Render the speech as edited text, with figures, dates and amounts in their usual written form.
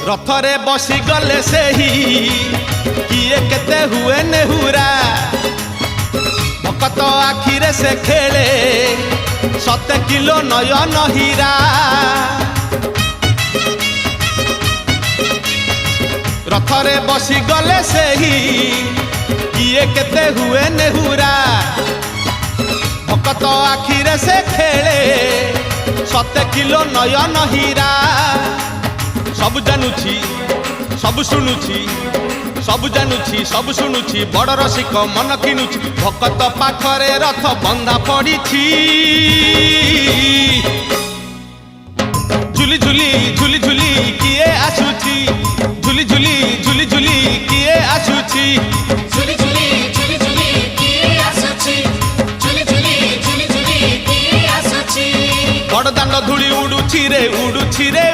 रथरे बसी गले से ही किए केते हुए नेहुरा भकत आखिरे से खेले 7 किलो नयन हीरा रथरे बसी गले से ही किए केते हुए नेहुरा भकत आखिरे से खेले 7 किलो नयन हीरा सब जानुची सब शुणुची सब जानुची सब शुणुची बड़ रसिक मन किनुची भकत पाखरे रथ बंधा पड़ी झुली झुली झुली झुली किए आसुची झुली झुली झुली झुली किए आसुची झुली झुली झुली झुली किए आसुची झुली झुली झुली झुली किए आसुची बड़ दांड धूली उड़ुची रे